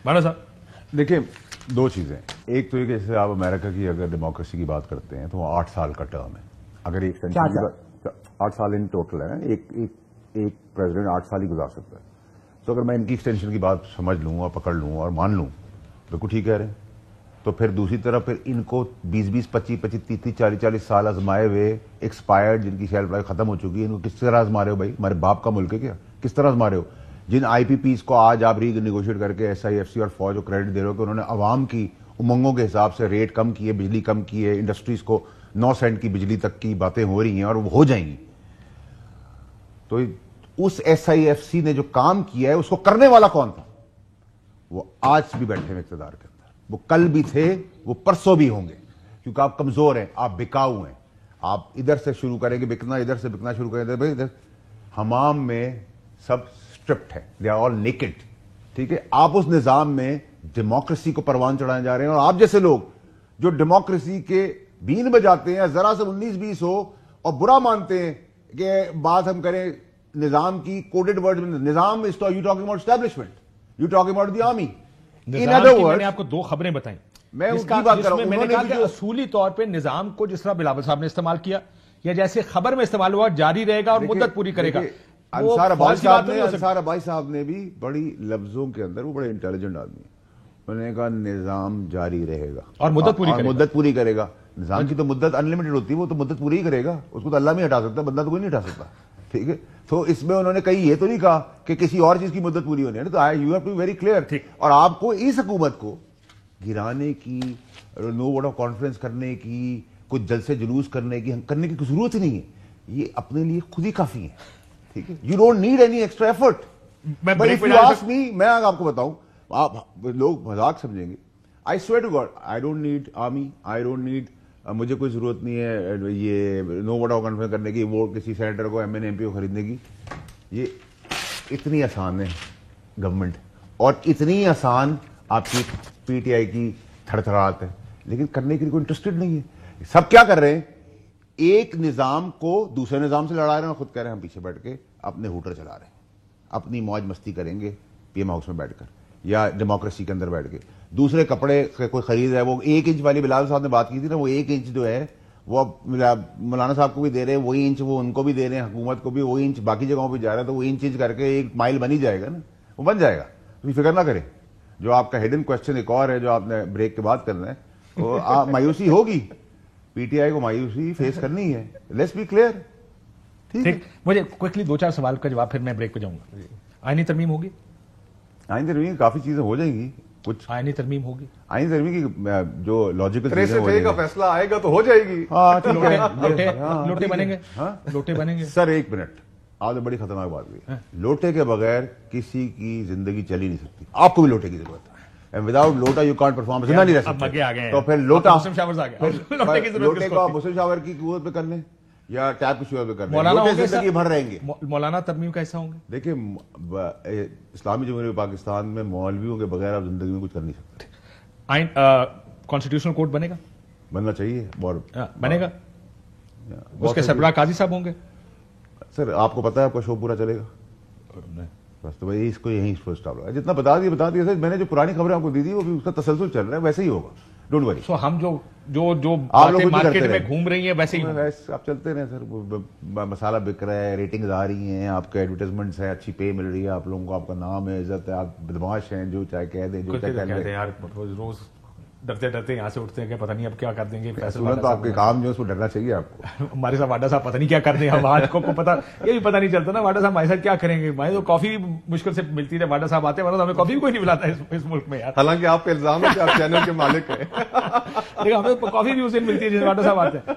بانا صاحب دیکھیں دو چیزیں. ایک تو یہ کہ جیسے آپ امریکہ کی اگر ڈیموکریسی کی بات کرتے ہیں تو وہ 8 سال کا ٹرم ہے. اگر ایک 8 سال ان ٹوٹل ہے نا, ایک پریزیڈنٹ 8 سال ہی گزار سکتا ہے. تو اگر میں ان کی ایکسٹینشن کی بات سمجھ لوں اور پکڑ لوں اور مان لوں, بالکل ٹھیک کہہ رہے ہیں. تو پھر دوسری طرف پھر ان کو 20 25 30 40 سال آزمائے ہوئے ایکسپائرڈ جن کی شیلف لائف ختم ہو چکی ہے, ان کو کس طرح آزما رہے ہو بھائی؟ ہمارے باپ کا ملک ہے کیا؟ کس طرح آزما رہے ہو؟ جن آئی پی پیز کو آج آپ ری نیگوشیٹ کر کے ایس آئی ایف سی اور فوج کو کریڈٹ دے رہے ہو کہ انہوں نے عوام کی امنگوں کے حساب سے ریٹ کم کیے, بجلی کم کی ہے, انڈسٹریز کو 9 سینٹ کی بجلی تک کی باتیں ہو رہی ہیں اور وہ ہو جائیں گی. تو اس ایس آئی ایف سی نے جو کام کیا ہے اس کو کرنے والا کون تھا؟ وہ آج بھی بیٹھے ہیں اقتدار کے اندر, وہ کل بھی تھے, وہ پرسوں بھی ہوں گے, کیونکہ آپ کمزور ہیں, آپ بکاؤ ہیں. آپ ادھر سے شروع کریں گے بکنا, ادھر سے بکنا شروع کریں گے. ادھر حمام میں سب اسٹرپڈ ہے, دے آر آل نیکڈ. ٹھیک ہے, آپ اس نظام میں ڈیموکریسی کو پروان چڑھانے جا رہے ہیں. اور آپ جیسے لوگ جو ڈیموکریسی کے بین بجاتے ہیں, ذرا سے 19-20 ہو اور برا مانتے ہیں کہ بات ہم کریں نظام کی, کوڈڈ ورڈ میں نظام, you talking about establishment, you talking about the army. میں نے آپ کو 2 خبریں بتائیں. میں اس کی بات کر رہا ہوں. میں نے کہا کہ اصولی طور پہ نظام کو جس طرح بلاول صاحب نے استعمال کیا یا جیسے خبر میں استعمال ہوا جاری رہے گا اور مدت پوری کرے گا. انصار عباس صاحب نے بھی بڑی لفظوں کے اندر, وہ بڑے انٹیلیجنٹ آدمی ہیں, انہوں نے کہا نظام جاری رہے گا اور مدت پوری کرے گا. نظام کی تو مدت انلمیٹڈ ہوتی ہے, وہ تو مدت پوری ہی کرے گا, اس کو تو اللہ نہیں ہٹا سکتا, بندہ تو کوئی نہیں ہٹا سکتا. ٹھیک ہے, تو اس میں انہوں نے کہیں یہ تو نہیں کہا کہ کسی اور چیز کی مدت پوری ہونی ہے. تو you have to be very clear. اور آپ کو اس حکومت کو گرانے کی, نو ووٹ آف کانفیڈنس کرنے کی, کچھ جلسے جلوس کرنے کی کوئی ضرورت ہی نہیں ہے. یہ اپنے لیے خود ہی کافی ہے. ٹھیک ہے, you don't need any extra effort. میں آپ کو بتاؤ, آپ لوگ مذاق سمجھیں گے. I swear to God, I don't need army, I don't need, مجھے کوئی ضرورت نہیں ہے یہ نو ووٹ آف کانفیڈنس کرنے کی, ووٹ کسی سینیٹر کو, ایم این ایم پی کو خریدنے کی. یہ اتنی آسان ہے گورنمنٹ, اور اتنی آسان آپ کی پی ٹی آئی کی تھڑتھڑاہٹ ہے, لیکن کرنے کے لیے کوئی انٹرسٹڈ نہیں ہے. سب کیا کر رہے ہیں, ایک نظام کو دوسرے نظام سے لڑا رہے ہیں, اور خود کہہ رہے ہیں ہم پیچھے بیٹھ کے اپنے ہوٹر چلا رہے ہیں, اپنی موج مستی کریں گے پی ایم ہاؤس میں بیٹھ کر یا ڈیموکریسی کے اندر بیٹھ کے. دوسرے کپڑے کوئی خرید ہے, وہ 1 انچ والی بلال صاحب نے بات کی تھی نا, وہ 1 انچ جو ہے وہ مولانا صاحب کو بھی دے رہے ہیں, وہی انچ وہ ان کو بھی دے رہے ہیں, حکومت کو بھی وہی انچ باقی جگہوں پہ جا رہا ہے. تو وہ انچ کر کے 1 مائل بن ہی جائے گا نا, وہ بن جائے گا. تو فکر نہ کریں. جو آپ کا ہڈن کوشچن ایک اور ہے جو آپ نے بریک کے بعد کرنا ہے, وہ مایوسی ہوگی, پی ٹی آئی کو مایوسی فیس کرنی ہے. Let's be clear. ٹھیک, مجھے کوئکلی 2-4 سوال کا جواب, پھر میں بریک پہ جاؤں گا. آئینی ترمیم ہوگی؟ آئینی ترمیم کافی چیزیں ہو جائیں گی. کچھ آئینی ترمیم ہوگی, آئینی ترمیم کی جو لاجیکل چیزیں کا فیصلہ آئے گا تو ہو جائے گی. لوٹے بنیں گے, لوٹے بنیں گے. سر 1 منٹ, آپ نے بڑی خطرناک بات کی. لوٹے کے بغیر کسی کی زندگی چل ہی نہیں سکتی. آپ کو بھی لوٹے کی ضرورت ہے. وداؤٹ لوٹا یو کانٹ پرفارم. زندہ نہیں رہ سکتے. تو پھر لوٹا, لوٹے کو آپ مسلم شاور کی قوت پہ کر لیں یا ٹیپ کی شوگر پہ کر لیں, لوٹے زندگی بھر رہیں گے. مولانا ترمیم کا حصہ ہوں گے. دیکھیں, اسلامی جمہوریہ پاکستان میں مولویوں کے بغیر آپ زندگی میں کچھ کر نہیں سکتے. کانسٹیٹیوشنل کورٹ بنے گا؟ بننا چاہیے. بنے گا. اس کے سربراہ قاضی صاحب ہوں گے. سر آپ کو پتا ہے آپ کا شو پورا چلے گا, بس تو بھائی اس کو یہیں اسٹاپ لگا. جتنا بتا دیا سر, میں نے جو پرانی خبریں آپ کو دی تھی وہ بھی اس کا تسلسل چل رہا ہے, ویسے ہی ہوگا. Don't worry. سو ہم جو مارکیٹ میں گھوم رہی ہیں ویسے ہی آپ چلتے رہے سر. مسالہ بک رہا ہے, ریٹنگز آ رہی ہیں, آپ کے ایڈورٹائزمنٹس ہیں, اچھی پے مل رہی ہے آپ لوگوں کو, آپ کا نام ہے, عزت ہے, آپ بدماش ہیں, جو چاہے کہہ دیں, جو چاہے کہہ دیں. یار روز ڈرتے ڈرتے یہاں سے اٹھتے ہیں کہ پتہ نہیں اب کیا کر دیں گے. تو آپ کے کام جو ہے اس کو ڈرنا چاہیے آپ کو. ہمارے ساتھ واڈا صاحب پتہ نہیں کیا کر دیں ہم, آج کو پتا یہ بھی پتہ نہیں چلتا نا واڈا صاحب ہمارے ساتھ کیا کریں گے. ہمیں تو کافی مشکل سے ملتی ہے, واڈا صاحب آتے ہیں, ورنہ ہمیں کافی بھی کوئی نہیں ملاتا اس ملک میں یار. حالانکہ آپ کا الزام ہے کہ آپ چینل کے مالک ہیں. لیکن ہمیں کافی بھی اس دن ملتی ہے جس واڈا صاحب آتے ہیں.